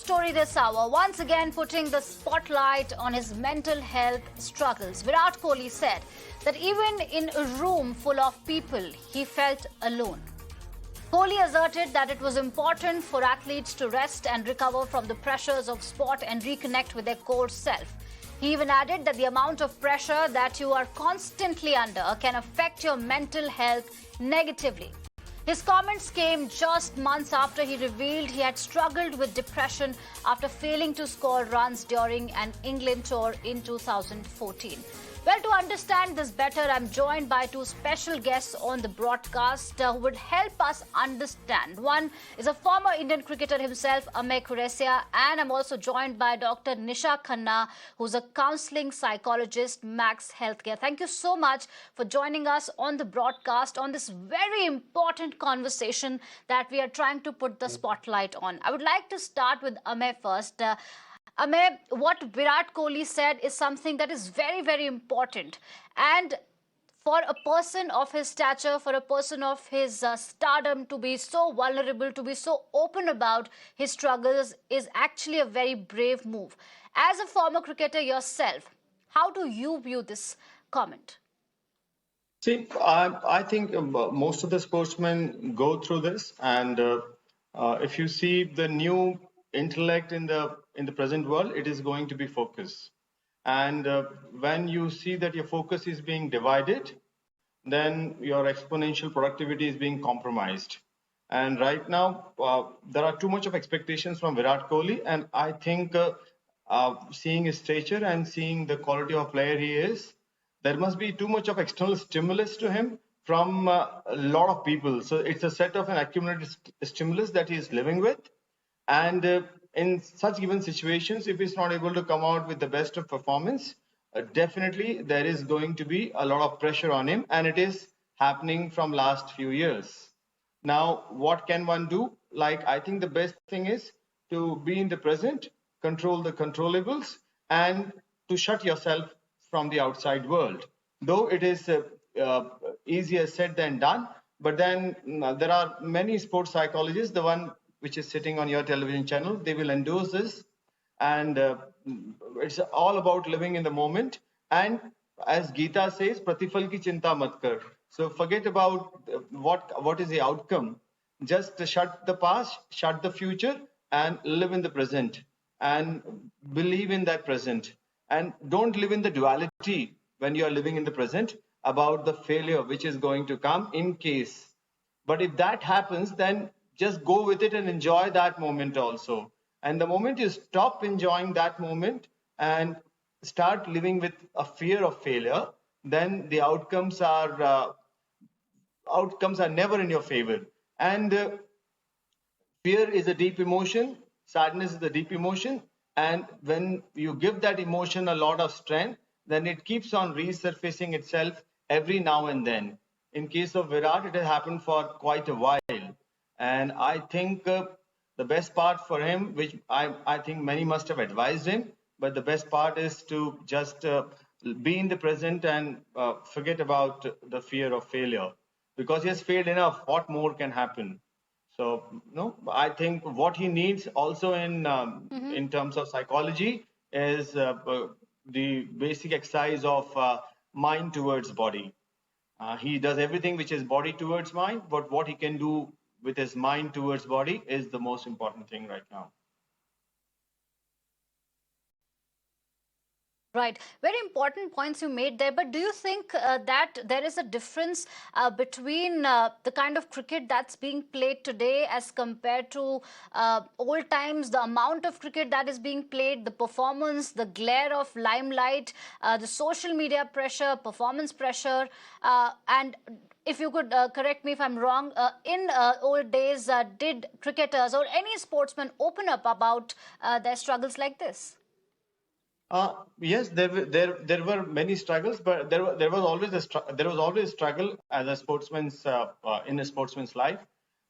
story this hour, once again putting the spotlight on his mental health struggles. Virat Kohli said that even in a room full of people, he felt alone. Kohli asserted that it was important for athletes to rest and recover from the pressures of sport and reconnect with their core self. He even added that the amount of pressure that you are constantly under can affect your mental health negatively. His comments came just months after he revealed he had struggled with depression after failing to score runs during an England tour in 2014. Well, to understand this better, I'm joined by two special guests on the broadcast who would help us understand. One is a former Indian cricketer himself, Amay Khurasiya, and I'm also joined by Dr. Nisha Khanna, who's a counseling psychologist, Max Healthcare. Thank you so much for joining us on the broadcast on this very important conversation that we are trying to put the spotlight on. I would like to start with Amay first. Amay, what Virat Kohli said is something that is very, very important. And for a person of his stature, for a person of his stardom to be so vulnerable, to be so open about his struggles is actually a very brave move. As a former cricketer yourself, how do you view this comment? See, I think most of the sportsmen go through this. And if you see the new intellect in the present world, it is going to be focus. And when you see that your focus is being divided, then your exponential productivity is being compromised. And right now, there are too much of expectations from Virat Kohli. And I think seeing his stature and seeing the quality of player he is, there must be too much of external stimulus to him from a lot of people. So it's a set of an accumulated stimulus that he is living with. And in such given situations, if he's not able to come out with the best of performance, definitely there is going to be a lot of pressure on him, and it is happening from last few years. Now, what can one do? Like, I think the best thing is to be in the present, control the controllables, and to shut yourself from the outside world. Though it is easier said than done, but then there are many sports psychologists, the one which is sitting on your television channel, they will endorse this. And it's all about living in the moment. And as Gita says, pratifal ki chinta mat kar. So forget about what is the outcome. Just shut the past, shut the future, and live in the present. And believe in that present. And don't live in the duality when you are living in the present about the failure which is going to come in case. But if that happens, then just go with it and enjoy that moment also. And the moment you stop enjoying that moment and start living with a fear of failure, then the outcomes are never in your favor. And fear is a deep emotion, sadness is a deep emotion, and when you give that emotion a lot of strength, then it keeps on resurfacing itself every now and then. In case of Virat, it has happened for quite a while. And I think the best part for him, which I think many must have advised him, but the best part is to just be in the present and forget about the fear of failure. Because he has failed enough, what more can happen? So, I think what he needs also in terms of psychology is the basic exercise of mind towards body. He does everything which is body towards mind, but what he can do with his mind towards body is the most important thing right now. Right. Very important points you made there. But do you think that there is a difference between the kind of cricket that's being played today as compared to old times, the amount of cricket that is being played, the performance, the glare of limelight, the social media pressure, performance pressure, and if you could correct me if I'm wrong, in old days, did cricketers or any sportsman open up about their struggles like this? Yes, there were many struggles, but there was always a struggle as a sportsman's in a sportsman's life,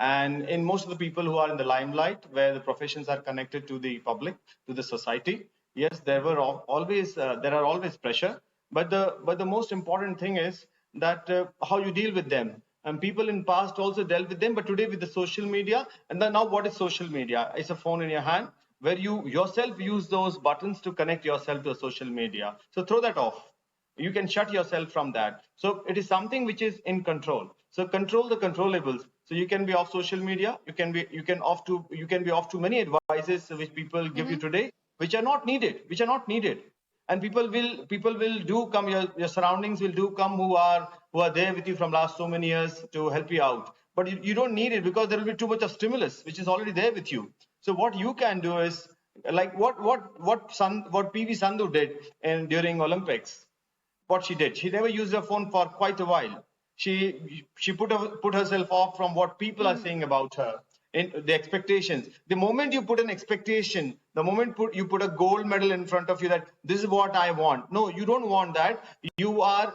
and in most of the people who are in the limelight, where the professions are connected to the public, to the society. Yes, there are always pressure, but the most important thing is that how you deal with them. And people in past also dealt with them, but today with the social media, and then now what is social media? It's a phone in your hand where you yourself use those buttons to connect yourself to social media. So throw that off. You can shut yourself from that. So it is something which is in control. So control the controllables. So you can be off social media. You can be off to many advices which people give you today, which are not needed. And people will do come. Your surroundings will do come who are there with you from last so many years to help you out. But you don't need it because there will be too much of stimulus which is already there with you. So what you can do is like what PV Sandhu did during Olympics. What she did, she never used her phone for quite a while. She put herself off from what people are saying about her, in the expectations. The moment you put an expectation, the moment you put a gold medal in front of you that this is what I want. No, you don't want that. You are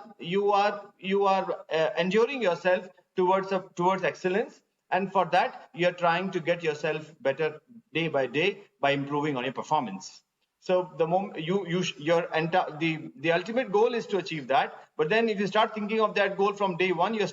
enduring yourself towards excellence, and for that you're trying to get yourself better day by day by improving on your performance. So the moment the ultimate goal is to achieve that. But then if you start thinking of that goal from day one, you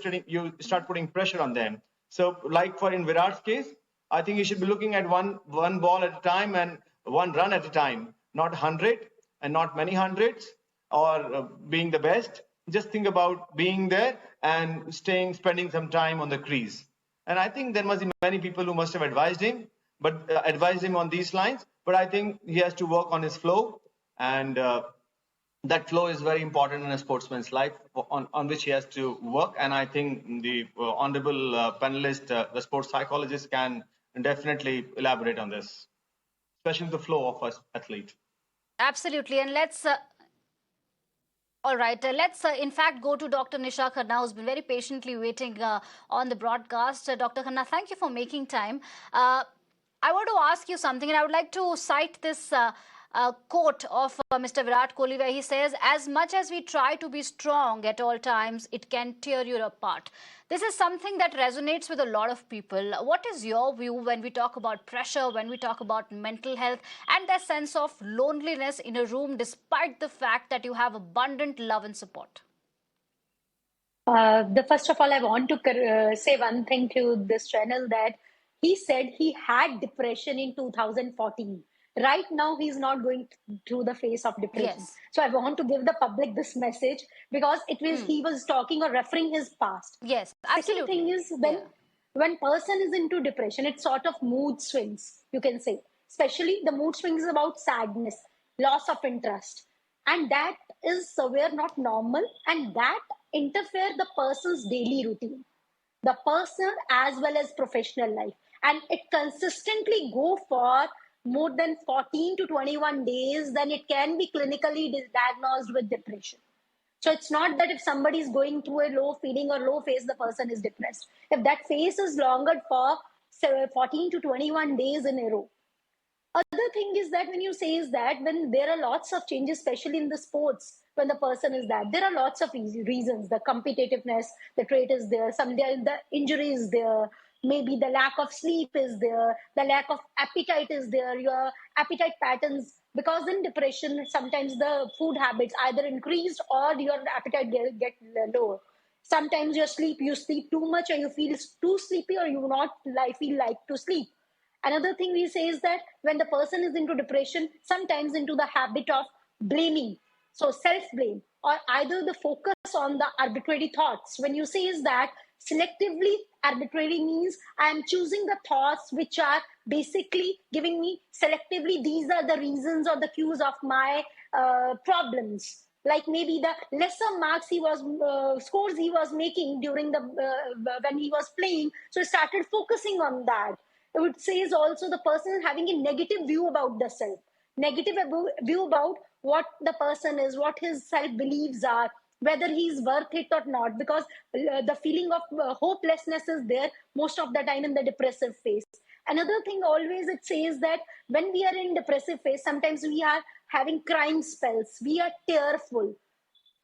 start putting pressure on them. So like for in Virat's case, I think you should be looking at one ball at a time and one run at a time, not 100 and not many hundreds or being the best. Just think about being there and spending some time on the crease. And I think there must be many people who must have advised him on these lines. But I think he has to work on his flow, and that flow is very important in a sportsman's life, on which he has to work. And I think the honorable panelist, the sports psychologist, can definitely elaborate on this, especially the flow of an athlete. Absolutely. And all right, let's in fact go to Dr. Nisha Khanna, who's been very patiently waiting on the broadcast. Dr. Khanna, thank you for making time. I want to ask you something, and I would like to cite this quote of Mr. Virat Kohli, where he says, as much as we try to be strong at all times, it can tear you apart. This is something that resonates with a lot of people. What is your view when we talk about pressure, when we talk about mental health, and the sense of loneliness in a room, despite the fact that you have abundant love and support? First of all, I want to say one thing to this channel, that he said he had depression in 2014. Right now, he's not going through the phase of depression. Yes. So I want to give the public this message, because he was talking or referring his past. Yes, absolutely. Second thing is, when person is into depression, it's sort of mood swings, you can say. Especially the mood swings is about sadness, loss of interest. And that is somewhere not normal, and that interfere the person's daily routine, the personal as well as professional life. And it consistently go for more than 14 to 21 days, then it can be clinically diagnosed with depression. So it's not that if somebody is going through a low feeling or low phase, the person is depressed. If that phase is longer for 14 to 21 days in a row. Other thing is that when you say is that when there are lots of changes, especially in the sports, when the person is that, there are lots of reasons. The competitiveness, the trait is there. The injury is there. Maybe the lack of sleep is there. The lack of appetite is there. Your appetite patterns, because in depression, sometimes the food habits either increased or your appetite get lower. Sometimes you sleep too much, or you feel too sleepy, or you not feel like to sleep. Another thing we say is that when the person is into depression, sometimes into the habit of blaming, so self-blame, or either the focus on the arbitrary thoughts. When you say is that selectively arbitrary means I am choosing the thoughts which are basically giving me selectively, these are the reasons or the cues of my problems. Like maybe the lesser marks scores he was making during when he was playing, so he started focusing on that. It says also the person is having a negative view about the self, negative view about what the person is, what his self-beliefs are, whether he's worth it or not, because the feeling of hopelessness is there most of the time in the depressive phase. Another thing always it says that when we are in depressive phase, sometimes we are having crying spells, we are tearful.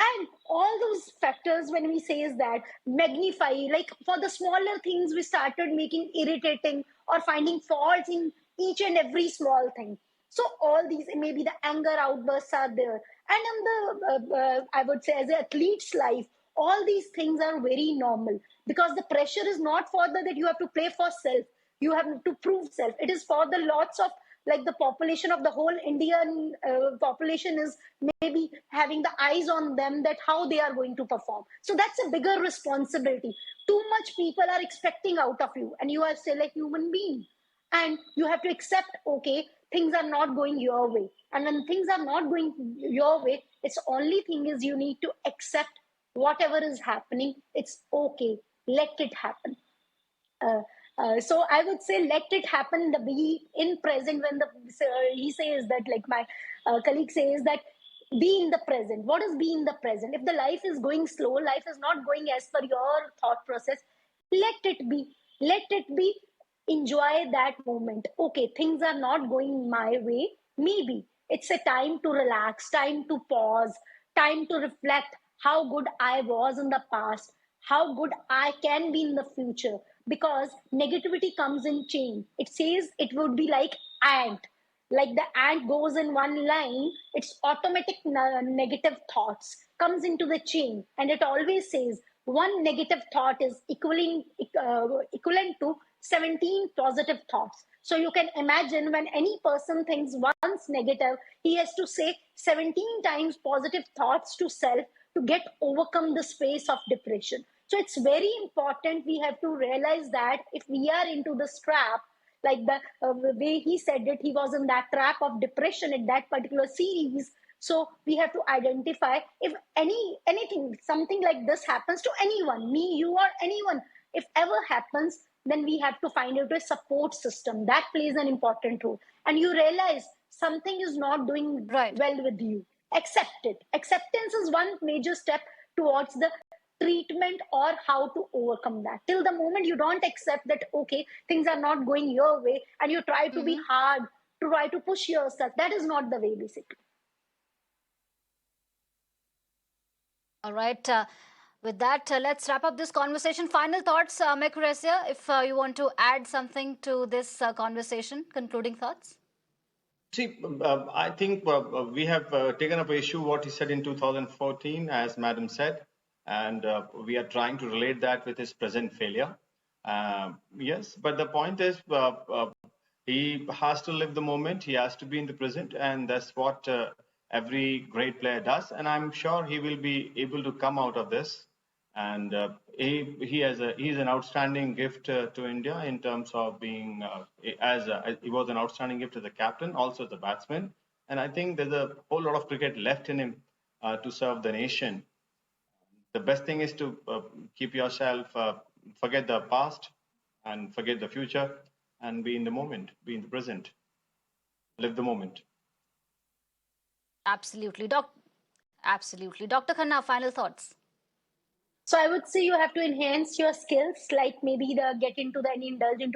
And all those factors, when we say is that magnify, like for the smaller things, we started making irritating or finding faults in each and every small thing. So all these, maybe the anger outbursts are there. And in I would say as an athlete's life, all these things are very normal, because the pressure is not for that you have to play for self. You have to prove self. It is for the lots of like the population of the whole Indian population is maybe having the eyes on them, that how they are going to perform. So that's a bigger responsibility. Too much people are expecting out of you, and you are still a human being, and you have to accept, okay, things are not going your way. And when things are not going your way, it's only thing is you need to accept whatever is happening. It's okay, let it happen. uh, so I would say let it happen. The be in present. When the he says that, like my colleague says that, be in the present. What is be in the present? If the life is going slow, life is not going as per your thought process, let it be. Let it be. Enjoy that moment. Okay, things are not going my way. Maybe it's a time to relax, time to pause, time to reflect how good I was in the past, how good I can be in the future. Because negativity comes in chain. It says it would be like ant. Like the ant goes in one line, its automatic negative thoughts comes into the chain, and it always says one negative thought is equivalent to 17 positive thoughts. So you can imagine, when any person thinks once negative, he has to say 17 times positive thoughts to self to get overcome the space of depression. So it's very important. We have to realize that if we are into this trap, like the way he said it, he was in that trap of depression at that particular series. So we have to identify, if anything, something like this happens to anyone, me, you, or anyone, if ever happens, then we have to find out a support system that plays an important role. And you realize something is not doing Right. well with you, accept it. Acceptance is one major step towards the treatment or how to overcome that. Till the moment you don't accept that, okay, things are not going your way, and you try to be hard, to try to push yourself, that is not the way, basically. All right. With that, let's wrap up this conversation. Final thoughts, Amay Khurasiya, if you want to add something to this conversation, concluding thoughts. See, I think we have taken up an issue what he said in 2014, as Madam said, and we are trying to relate that with his present failure. Yes, but the point is, he has to live the moment. He has to be in the present, and that's what every great player does. And I'm sure he will be able to come out of this. And he's an outstanding gift to India in terms of being he was an outstanding gift as a captain, also as a batsman. And I think there's a whole lot of cricket left in him to serve the nation. The best thing is to keep yourself, forget the past and forget the future, and be in the moment, be in the present, live the moment. Absolutely, Absolutely, Dr. Khanna. Final thoughts. So I would say you have to enhance your skills, like maybe indulge into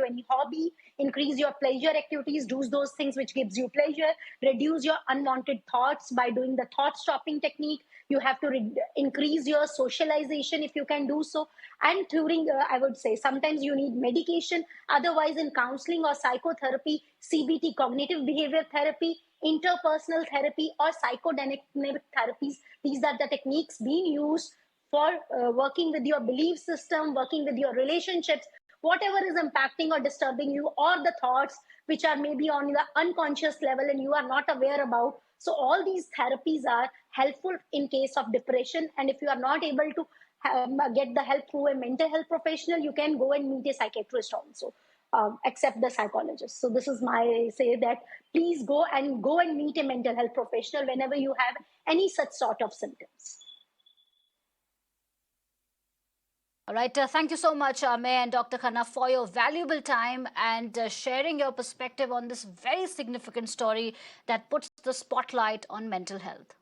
any hobby, increase your pleasure activities, do those things which gives you pleasure, reduce your unwanted thoughts by doing the thought stopping technique. You have to increase your socialization if you can do so. And during, I would say, sometimes you need medication. Otherwise, in counseling or psychotherapy, CBT, cognitive behavior therapy, interpersonal therapy, or psychodynamic therapies, these are the techniques being used for working with your belief system, working with your relationships, whatever is impacting or disturbing you, or the thoughts which are maybe on the unconscious level and you are not aware about. So all these therapies are helpful in case of depression. And if you are not able to get the help through a mental health professional, you can go and meet a psychiatrist also. Except the psychologist. So this is my say, that please go and meet a mental health professional whenever you have any such sort of symptoms. All right. Thank you so much, Amay and Dr. Khanna, for your valuable time and sharing your perspective on this very significant story that puts the spotlight on mental health.